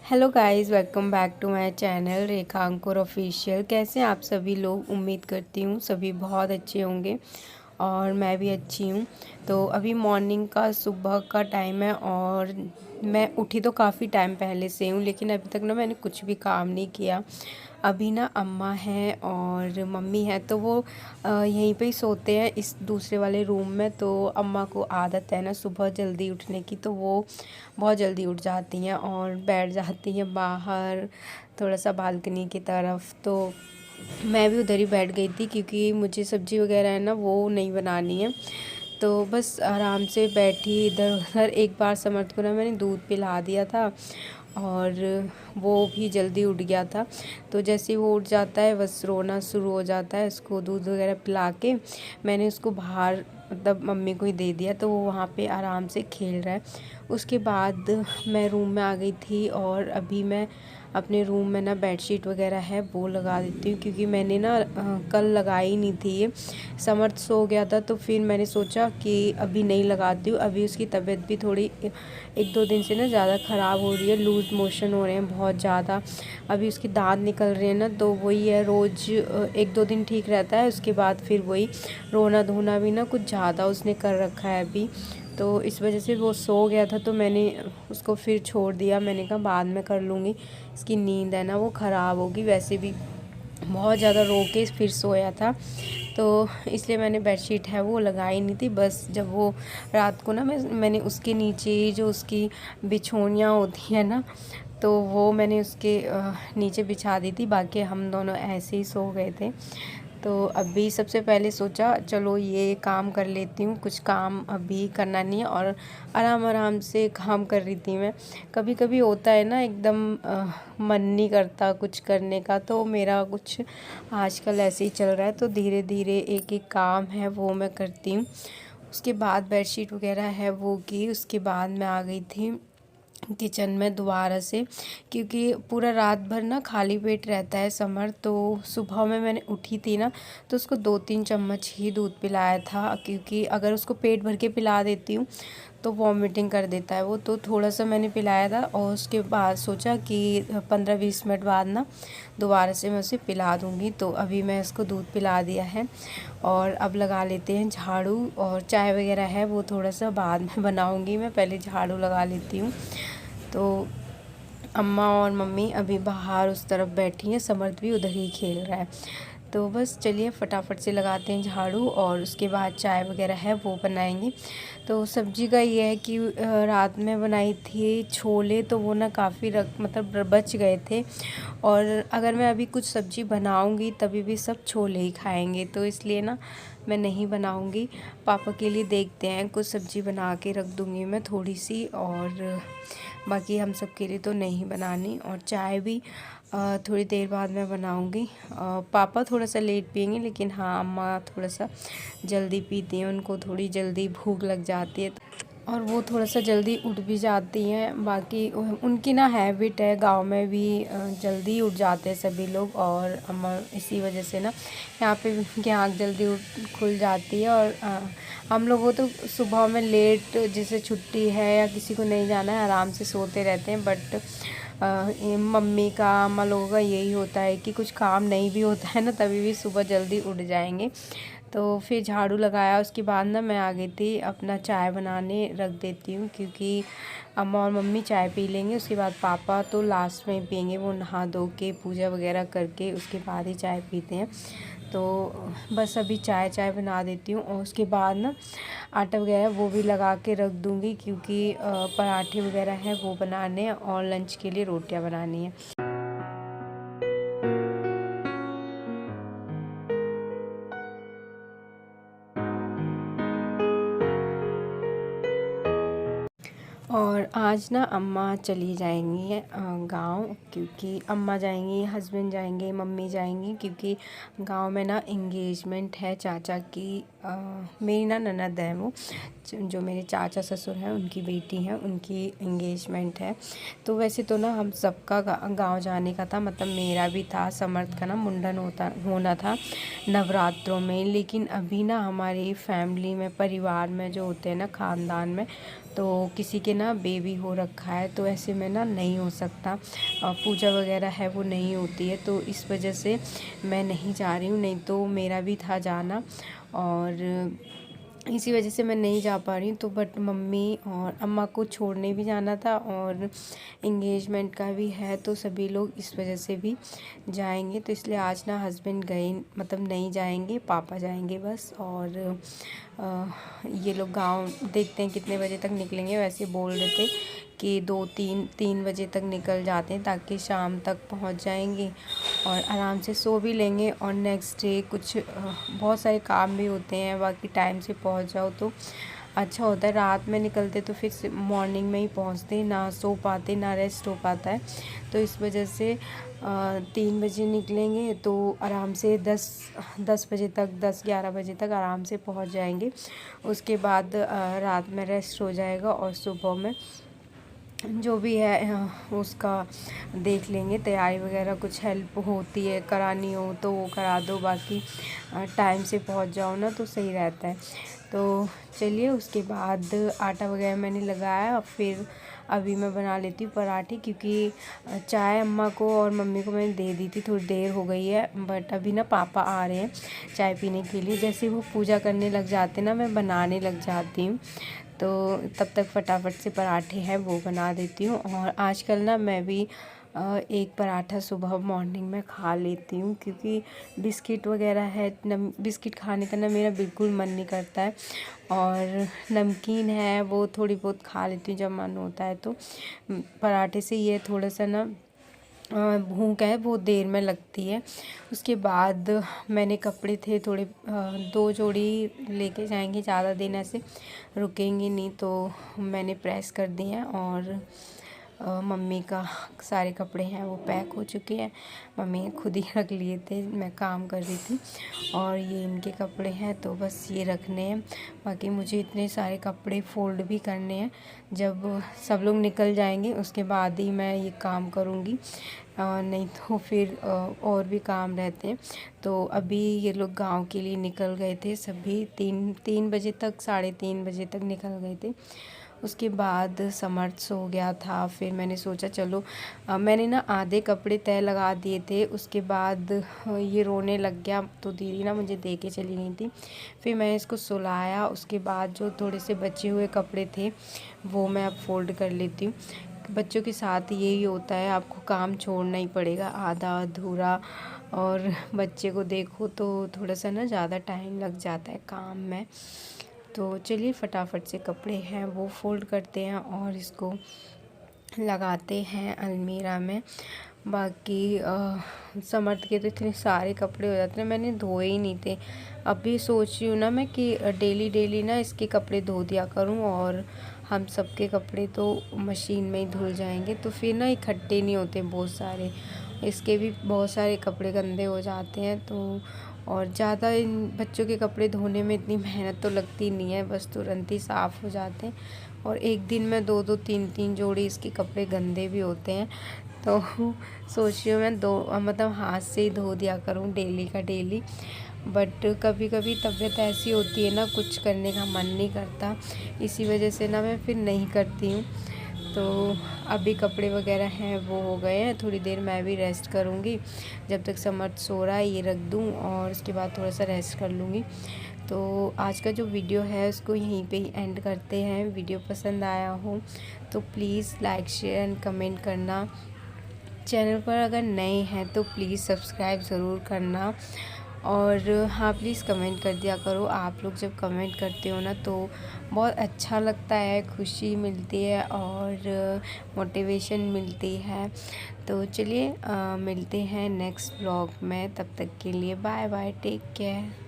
Hello guys, welcome back to my channel Rekha Ankur official. कैसे हैं आप सभी लोग? उम्मीद करती हूँ सभी बहुत अच्छे होंगे और मैं भी अच्छी हूँ। तो अभी मॉर्निंग का सुबह का टाइम है और मैं उठी तो काफ़ी टाइम पहले से हूँ, लेकिन अभी तक ना मैंने कुछ भी काम नहीं किया। अभी ना अम्मा हैं और मम्मी है तो वो यहीं पे ही सोते हैं इस दूसरे वाले रूम में। तो अम्मा को आदत है ना सुबह जल्दी उठने की, तो वो बहुत जल्दी उठ जाती हैं और बैठ जाती हैं बाहर थोड़ा सा बालकनी की तरफ। तो मैं भी उधर ही बैठ गई थी क्योंकि मुझे सब्ज़ी वगैरह है ना वो नहीं बनानी है। तो बस आराम से बैठी इधर उधर। एक बार समर्थ को ना मैंने दूध पिला दिया था और वो भी जल्दी उठ गया था। तो जैसे ही वो उठ जाता है बस रोना शुरू हो जाता है। उसको दूध वगैरह पिला के मैंने उसको बाहर मतलब मम्मी को ही दे दिया, तो वो वहाँ पे आराम से खेल रहा है। उसके बाद मैं रूम में आ गई थी और अभी मैं अपने रूम में ना बेडशीट वगैरह है वो लगा देती हूँ, क्योंकि मैंने ना कल लगाई नहीं थी ये। समर्थ सो गया था तो फिर मैंने सोचा कि अभी नहीं लगाती हूँ। अभी उसकी तबीयत भी थोड़ी 1-2 दिन से ना ज़्यादा ख़राब हो रही है, लूज़ मोशन हो रहे हैं बहुत ज़्यादा। अभी उसके दांत निकल रहे हैं ना, तो वही है, रोज़ 1-2 दिन ठीक रहता है, उसके बाद फिर वही रोना धोना भी ना कुछ ज़्यादा उसने कर रखा है अभी। तो इस वजह से वो सो गया था तो मैंने उसको फिर छोड़ दिया। मैंने कहा बाद में कर लूँगी, इसकी नींद है ना वो ख़राब होगी। वैसे भी बहुत ज़्यादा रो के फिर सोया था, तो इसलिए मैंने बेडशीट है वो लगाई नहीं थी। बस जब वो रात को ना मैंने उसके नीचे जो उसकी बिछोनियाँ होती हैं ना, तो वो मैंने उसके नीचे बिछा दी थी। बाकी हम दोनों ऐसे ही सो गए थे। तो अभी सबसे पहले सोचा चलो ये काम कर लेती हूँ, कुछ काम अभी करना नहीं है और आराम आराम से काम कर रही थी मैं। कभी कभी होता है ना एकदम मन नहीं करता कुछ करने का, तो मेरा कुछ आजकल ऐसे ही चल रहा है। तो धीरे धीरे एक एक काम है वो मैं करती हूँ। उसके बाद बेडशीट वगैरह है वो की, उसके बाद मैं आ गई थी किचन में दोबारा से, क्योंकि पूरा रात भर ना खाली पेट रहता है समर। तो सुबह में मैंने उठी थी ना तो उसको 2-3 चम्मच ही दूध पिलाया था, क्योंकि अगर उसको पेट भर के पिला देती हूँ तो वॉमिटिंग कर देता है वो। तो थोड़ा सा मैंने पिलाया था और उसके बाद सोचा कि 15-20 मिनट बाद ना दोबारा से मैं उसे पिला दूँगी। तो अभी मैं इसको दूध पिला दिया है और अब लगा लेते हैं झाड़ू। और चाय वगैरह है वो थोड़ा सा बाद में बनाऊँगी, मैं पहले झाड़ू लगा लेती हूँ। तो अम्मा और मम्मी अभी बाहर उस तरफ बैठी हैं, समर्थ भी उधर ही खेल रहा है। तो बस चलिए फटाफट से लगाते हैं झाड़ू और उसके बाद चाय वगैरह है वो बनाएंगे। तो सब्ज़ी का ये है कि रात में बनाई थी छोले, तो वो ना काफ़ी मतलब बच गए थे। और अगर मैं अभी कुछ सब्ज़ी बनाऊंगी तभी भी सब छोले ही खाएंगे, तो इसलिए ना मैं नहीं बनाऊंगी। पापा के लिए देखते हैं कुछ सब्ज़ी बना के रख दूंगी मैं थोड़ी सी, और बाकी हम सब के लिए तो नहीं बनानी। और चाय भी थोड़ी देर बाद मैं बनाऊंगी। पापा थोड़ा सा लेट पियेंगे, लेकिन हाँ अम्मा थोड़ा सा जल्दी पीती हैं, उनको थोड़ी जल्दी भूख लग जाती है और वो थोड़ा सा जल्दी उठ भी जाती हैं। बाकी उनकी ना हैबिट है, गांव में भी जल्दी उठ जाते हैं सभी लोग, और अम्मा इसी वजह से ना यहाँ पे भी उनकी आँख जल्दी खुल जाती है। और हम लोगों तो सुबह में लेट, जैसे छुट्टी है या किसी को नहीं जाना है, आराम से सोते रहते हैं। बट मम्मी का, अम्मा लोगों का यही होता है कि कुछ काम नहीं भी होता है ना तभी भी सुबह जल्दी उठ जाएंगे। तो फिर झाड़ू लगाया, उसके बाद ना मैं आ गई थी अपना चाय बनाने रख देती हूँ, क्योंकि अम्मा और मम्मी चाय पी लेंगे, उसके बाद पापा तो लास्ट में पियेंगे। वो नहा धो के पूजा वगैरह करके उसके बाद ही चाय पीते हैं। तो बस अभी चाय बना देती हूँ और उसके बाद ना आटा वगैरह वो भी लगा के रख दूँगी, क्योंकि पराठे वगैरह हैं वो बनाने हैं और लंच के लिए रोटियां बनानी है। और आज ना अम्मा चली जाएंगी गांव, क्योंकि अम्मा जाएंगी, हस्बैंड जाएंगे, मम्मी जाएंगी, क्योंकि गांव में ना इंगेजमेंट है चाचा की मेरी ना ननद है, वो जो मेरे चाचा ससुर हैं उनकी बेटी हैं, उनकी एंगेजमेंट है। तो वैसे तो ना हम सबका गांव जाने का था, मतलब मेरा भी था, समर्थ का ना मुंडन होना था नवरात्रों में। लेकिन अभी ना हमारी फैमिली में, परिवार में जो होते हैं ना, ख़ानदान में, तो किसी के ना बेबी हो रखा है, तो ऐसे में ना नहीं हो सकता, पूजा वगैरह है वो नहीं होती है, तो इस वजह से मैं नहीं जा रही हूँ। नहीं तो मेरा भी था जाना, और इसी वजह से मैं नहीं जा पा रही हूँ। तो बट मम्मी और अम्मा को छोड़ने भी जाना था, और इंगेजमेंट का भी है, तो सभी लोग इस वजह से भी जाएंगे। तो इसलिए आज ना हस्बैंड गए, मतलब नहीं जाएंगे, पापा जाएंगे बस। और ये लोग गांव देखते हैं कितने बजे तक निकलेंगे। वैसे बोल रहे थे कि 2-3 बजे तक निकल जाते हैं, ताकि शाम तक पहुंच जाएंगे और आराम से सो भी लेंगे। और नेक्स्ट डे कुछ बहुत सारे काम भी होते हैं, बाकी टाइम से पहुंच जाओ तो अच्छा होता है। रात में निकलते तो फिर मॉर्निंग में ही पहुंचते, ना सो पाते, ना रेस्ट हो पाता है। तो इस वजह से 3 बजे निकलेंगे तो आराम से 10 बजे तक, 10-11 बजे तक आराम से पहुंच जाएंगे। उसके बाद रात में रेस्ट हो जाएगा, और सुबह में जो भी है उसका देख लेंगे। तैयारी वगैरह कुछ हेल्प होती है करानी हो तो वो करा दो, बाकी टाइम से पहुंच जाओ ना तो सही रहता है। तो चलिए, उसके बाद आटा वगैरह मैंने लगाया, फिर अभी मैं बना लेती हूँ पराठे, क्योंकि चाय अम्मा को और मम्मी को मैंने दे दी थी, थोड़ी देर हो गई है। बट अभी ना पापा आ रहे हैं चाय पीने के लिए। जैसे वो पूजा करने लग जाते ना, मैं बनाने लग जाती हूँ, तो तब तक फटाफट से पराठे हैं वो बना देती हूँ। और आजकल ना मैं भी एक पराठा सुबह मॉर्निंग में खा लेती हूँ, क्योंकि बिस्किट वगैरह है, बिस्किट खाने का ना मेरा बिल्कुल मन नहीं करता है। और नमकीन है वो थोड़ी बहुत खा लेती हूँ जब मन होता है। तो पराठे से ये थोड़ा सा ना भूख है वो देर में लगती है। उसके बाद मैंने कपड़े थे थोड़े, 2 जोड़ी लेके जाएंगे, ज़्यादा दिन ऐसे रुकेंगे नहीं, तो मैंने प्रेस कर दिए हैं। और मम्मी का सारे कपड़े हैं वो पैक हो चुके हैं, मम्मी ने खुद ही रख लिए थे, मैं काम कर रही थी। और ये इनके कपड़े हैं, तो बस ये रखने हैं। बाकी मुझे इतने सारे कपड़े फ़ोल्ड भी करने हैं, जब सब लोग निकल जाएंगे उसके बाद ही मैं ये काम करूँगी, नहीं तो फिर और भी काम रहते हैं। तो अभी ये लोग गांव के लिए निकल गए थे सभी, 3 बजे तक, 3:30 बजे तक निकल गए थे। उसके बाद समर्थ सो गया था, फिर मैंने सोचा चलो, मैंने ना आधे कपड़े तय लगा दिए थे। उसके बाद ये रोने लग गया, तो दीदी ना मुझे दे के चली गई थी। फिर मैं इसको सुलाया, उसके बाद जो थोड़े से बचे हुए कपड़े थे वो मैं अब फोल्ड कर लेती हूँ। बच्चों के साथ यही होता है, आपको काम छोड़ना ही पड़ेगा आधा अधूरा, और बच्चे को देखो तो थोड़ा सा ना ज़्यादा टाइम लग जाता है काम में। तो चलिए, फटाफट से कपड़े हैं वो फ़ोल्ड करते हैं और इसको लगाते हैं अलमीरा में। बाकी समर्थ के तो इतने सारे कपड़े हो जाते हैं, मैंने धोए ही नहीं थे। अभी सोच रही हूँ ना मैं कि डेली डेली ना इसके कपड़े धो दिया करूँ, और हम सबके कपड़े तो मशीन में ही धुल जाएंगे, तो फिर ना इकट्ठे नहीं होते बहुत सारे। इसके भी बहुत सारे कपड़े गंदे हो जाते हैं, तो और ज़्यादा इन बच्चों के कपड़े धोने में इतनी मेहनत तो लगती नहीं है, बस तुरंत ही साफ़ हो जाते हैं। और एक दिन में 2-2 3-3 जोड़ी इसके कपड़े गंदे भी होते हैं। तो सोच रही हूँ मैं मतलब हाथ से ही धो दिया करूँ डेली का डेली। बट कभी कभी तबीयत ऐसी होती है ना, कुछ करने का मन नहीं करता, इसी वजह से ना मैं फिर नहीं करती हूँ। तो अभी कपड़े वगैरह हैं वो हो गए हैं, थोड़ी देर मैं भी रेस्ट करूँगी, जब तक समर्थ सो रहा है ये रख दूँ, और उसके बाद थोड़ा सा रेस्ट कर लूँगी। तो आज का जो वीडियो है उसको यहीं पे ही एंड करते हैं। वीडियो पसंद आया हो तो please like, share and comment करना। चैनल पर अगर नए हैं तो प्लीज़ सब्सक्राइब ज़रूर करना। और हाँ, प्लीज़ कमेंट कर दिया करो, आप लोग जब कमेंट करते हो ना तो बहुत अच्छा लगता है, खुशी मिलती है और मोटिवेशन मिलती है। तो चलिए मिलते हैं नेक्स्ट ब्लॉग में, तब तक के लिए बाय बाय, टेक केयर।